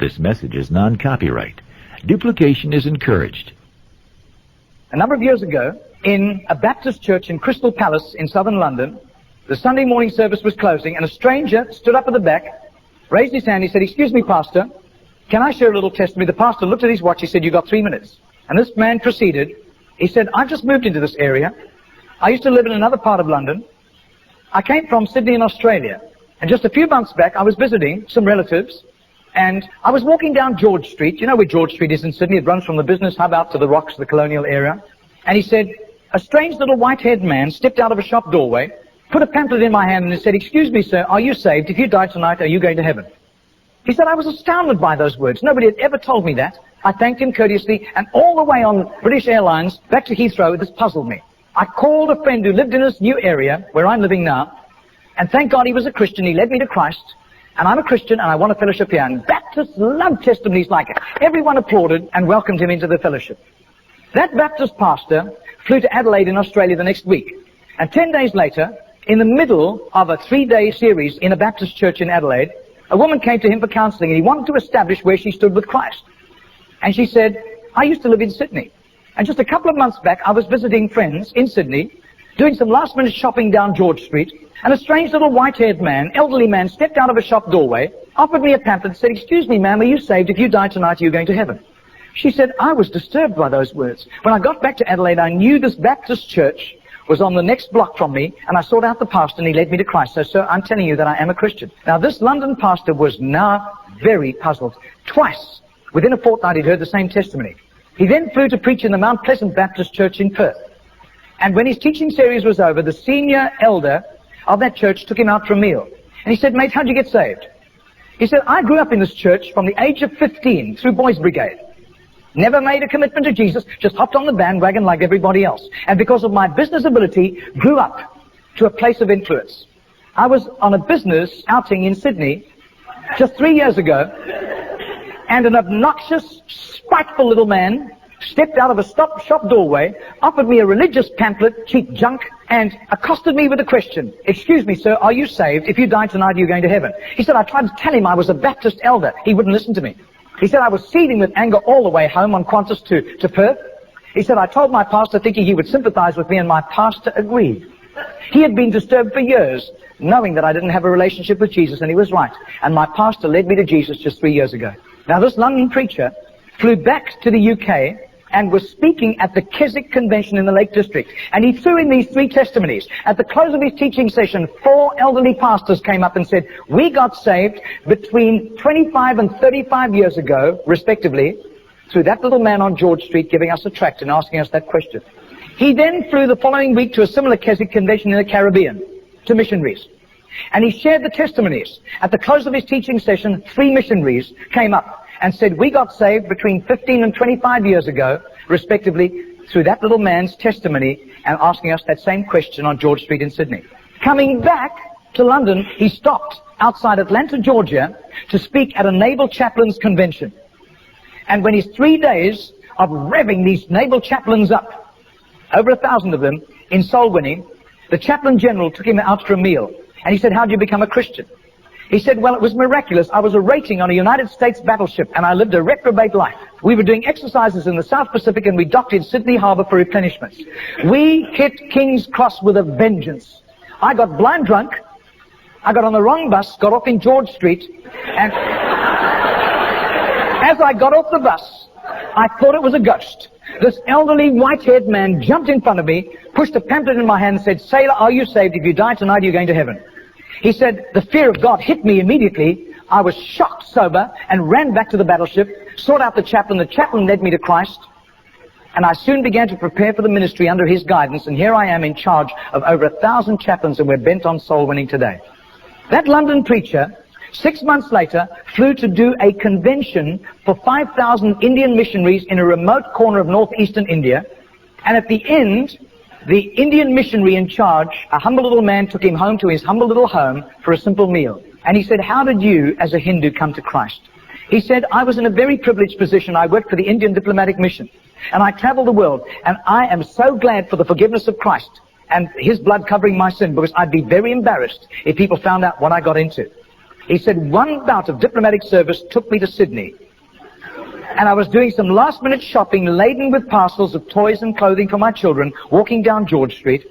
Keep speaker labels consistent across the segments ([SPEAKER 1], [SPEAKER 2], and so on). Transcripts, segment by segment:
[SPEAKER 1] This message is non-copyright. Duplication is encouraged.
[SPEAKER 2] A number of years ago, in a Baptist church in Crystal Palace in southern London, the Sunday morning service was closing, and a stranger stood up at the back, raised his hand, he said, "Excuse me, Pastor, can I share a little testimony?" The pastor looked at his watch, he said, "You've got 3 minutes." And this man proceeded. He said, "I've just moved into this area. I used to live in another part of London. I came from Sydney in Australia. And just a few months back, I was visiting some relatives, and I was walking down George Street. You know where George Street is in Sydney? It runs from the business hub out to the rocks, the colonial area. And he said, a strange little white-haired man stepped out of a shop doorway, put a pamphlet in my hand, and he said, "Excuse me, sir, are you saved? If you die tonight, are you going to heaven?" He said, I was astounded by those words. Nobody had ever told me that. I thanked him courteously, and all the way on British Airlines back to Heathrow, this puzzled me. I called a friend who lived in this new area where I'm living now, and thank God he was a Christian. He led me to Christ, and I'm a Christian, and I want a fellowship here. And Baptists love testimonies like it. Everyone applauded and welcomed him into the fellowship. That Baptist pastor flew to Adelaide in Australia the next week, and 10 days later, in the middle of a 3-day series in a Baptist church in Adelaide, a woman came to him for counseling, and he wanted to establish where she stood with Christ. And she said, "I used to live in Sydney, and just a couple of months back I was visiting friends in Sydney, doing some last-minute shopping down George Street, and a strange little white-haired man, elderly man, stepped out of a shop doorway, offered me a pamphlet and said, 'Excuse me, ma'am, are you saved? If you die tonight, are you going to heaven?'" She said, "I was disturbed by those words. When I got back to Adelaide, I knew this Baptist church was on the next block from me, and I sought out the pastor, and he led me to Christ. So, sir, I'm telling you that I am a Christian." Now, this London pastor was now very puzzled. Twice, within a fortnight, he'd heard the same testimony. He then flew to preach in the Mount Pleasant Baptist Church in Perth. And when his teaching series was over, the senior elder of that church took him out for a meal. And he said, "Mate, how'd you get saved?" He said, "I grew up in this church from the age of 15 through Boys Brigade. Never made a commitment to Jesus, just hopped on the bandwagon like everybody else. And because of my business ability, grew up to a place of influence. I was on a business outing in Sydney just 3 years ago, and an obnoxious, spiteful little man stepped out of a shop doorway, offered me a religious pamphlet, cheap junk, and accosted me with a question. 'Excuse me, sir, are you saved? If you die tonight, are you going to heaven?' He said, I tried to tell him I was a Baptist elder. He wouldn't listen to me. He said, I was seething with anger all the way home on Qantas to Perth. He said, I told my pastor thinking he would sympathize with me, and my pastor agreed. He had been disturbed for years, knowing that I didn't have a relationship with Jesus, and he was right. And my pastor led me to Jesus just 3 years ago." Now, this London preacher flew back to the UK and was speaking at the Keswick Convention in the Lake District. And he threw in these 3 testimonies. At the close of his teaching session, 4 elderly pastors came up and said, "We got saved between 25 and 35 years ago, respectively, through that little man on George Street giving us a tract and asking us that question." He then flew the following week to a similar Keswick Convention in the Caribbean, to missionaries. And he shared the testimonies. At the close of his teaching session, 3 missionaries came up and said, "We got saved between 15 and 25 years ago, respectively, through that little man's testimony," and asking us that same question on George Street in Sydney. Coming back to London, he stopped outside Atlanta, Georgia, to speak at a naval chaplains convention. And when his 3 days of revving these naval chaplains up, over 1,000 of them, in soul winning, the chaplain general took him out for a meal. And he said, "How did you become a Christian?" He said, "Well, it was miraculous. I was a rating on a United States battleship, and I lived a reprobate life. We were doing exercises in the South Pacific, and we docked in Sydney Harbour for replenishments. We hit King's Cross with a vengeance. I got blind drunk. I got on the wrong bus, got off in George Street, and as I got off the bus, I thought it was a ghost. This elderly, white-haired man jumped in front of me, pushed a pamphlet in my hand and said, 'Sailor, are you saved? If you die tonight, you're going to heaven.' He said, the fear of God hit me immediately. I was shocked sober and ran back to the battleship, sought out the chaplain. The chaplain led me to Christ, and I soon began to prepare for the ministry under his guidance, and here I am in charge of over 1,000 chaplains, and we're bent on soul winning today." That London preacher, 6 months later, flew to do a convention for 5,000 Indian missionaries in a remote corner of northeastern India, and at the end, the Indian missionary in charge, a humble little man, took him home to his humble little home for a simple meal. And he said, "How did you, as a Hindu, come to Christ?" He said, "I was in a very privileged position. I worked for the Indian diplomatic mission, and I traveled the world, and I am so glad for the forgiveness of Christ and his blood covering my sin, because I'd be very embarrassed if people found out what I got into. He said, one bout of diplomatic service took me to Sydney. And I was doing some last-minute shopping laden with parcels of toys and clothing for my children, walking down George Street.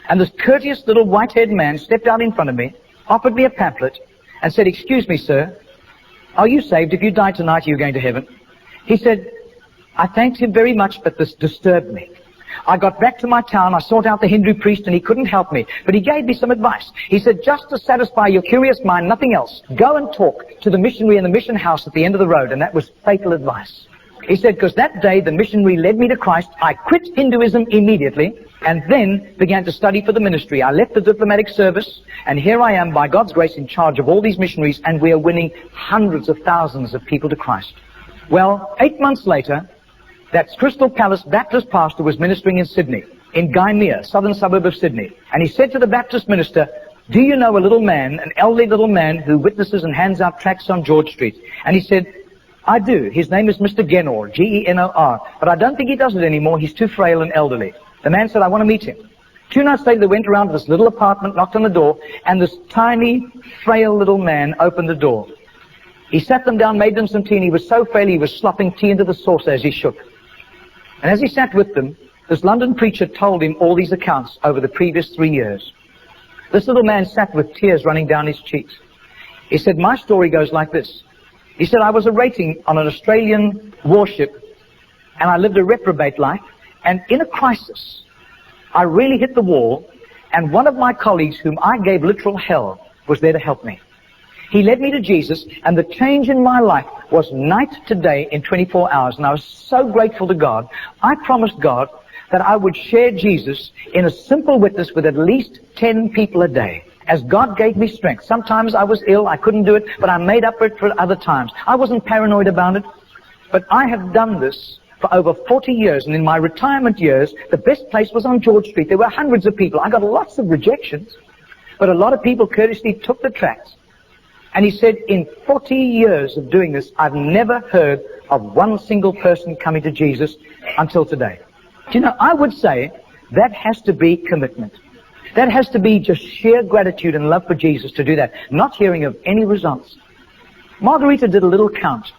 [SPEAKER 2] And this courteous little white-haired man stepped out in front of me, offered me a pamphlet, and said, excuse me, sir, are you saved? If you die tonight, are you going to heaven? He said, I thanked him very much, but this disturbed me. I got back to my town, I sought out the Hindu priest, and he couldn't help me. But he gave me some advice. He said, just to satisfy your curious mind, nothing else. Go and talk to the missionary in the mission house at the end of the road. And that was fatal advice. He said, because that day the missionary led me to Christ. I quit Hinduism immediately and then began to study for the ministry. I left the diplomatic service, and here I am, by God's grace, in charge of all these missionaries, and we are winning hundreds of thousands of people to Christ. Well, 8 months later, that Crystal Palace Baptist pastor was ministering in Sydney, in Gymea, southern suburb of Sydney. And he said to the Baptist minister, do you know a little man, an elderly little man who witnesses and hands out tracts on George Street? And he said, I do. His name is Mr. Genor, G-E-N-O-R. But I don't think he does it anymore. He's too frail and elderly. The man said, I want to meet him. 2 nights later, they went around to this little apartment, knocked on the door, and this tiny, frail little man opened the door. He sat them down, made them some tea, and he was so frail he was slopping tea into the saucer as he shook. And as he sat with them, this London preacher told him all these accounts over the previous 3 years. This little man sat with tears running down his cheeks. He said, my story goes like this. He said, I was a rating on an Australian warship, and I lived a reprobate life, and in a crisis, I really hit the wall, and one of my colleagues, whom I gave literal hell, was there to help me. He led me to Jesus, and the change in my life was night to day in 24 hours, and I was so grateful to God. I promised God that I would share Jesus in a simple witness with at least 10 people a day, as God gave me strength. Sometimes I was ill, I couldn't do it, but I made up for it for other times. I wasn't paranoid about it, but I have done this for over 40 years, and in my retirement years, the best place was on George Street. There were hundreds of people. I got lots of rejections, but a lot of people courteously took the tracts. And he said, in 40 years of doing this, I've never heard of one single person coming to Jesus until today. Do you know, I would say that has to be commitment. That has to be just sheer gratitude and love for Jesus to do that, not hearing of any results. Margarita did a little count.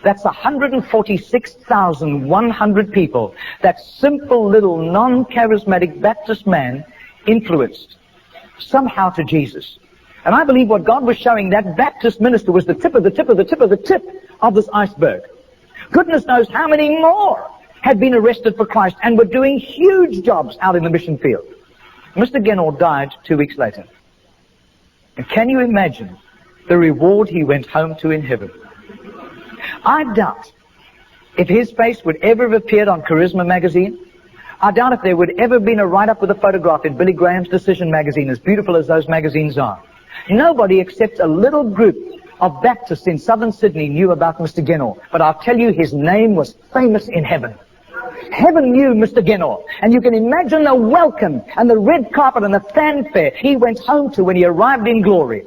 [SPEAKER 2] That's 146,100 people that simple little non-charismatic Baptist man influenced somehow to Jesus. And I believe what God was showing that Baptist minister was the tip of the tip of the tip of the tip of this iceberg. Goodness knows how many more had been arrested for Christ and were doing huge jobs out in the mission field. Mr. Genor died 2 weeks later. And can you imagine the reward he went home to in heaven? I doubt if his face would ever have appeared on Charisma magazine. I doubt if there would ever have been a write-up with a photograph in Billy Graham's Decision magazine, as beautiful as those magazines are. Nobody except a little group of Baptists in southern Sydney knew about Mr. Genor. But I'll tell you, his name was famous in heaven. Heaven knew Mr. Genor. And you can imagine the welcome and the red carpet and the fanfare he went home to when he arrived in glory.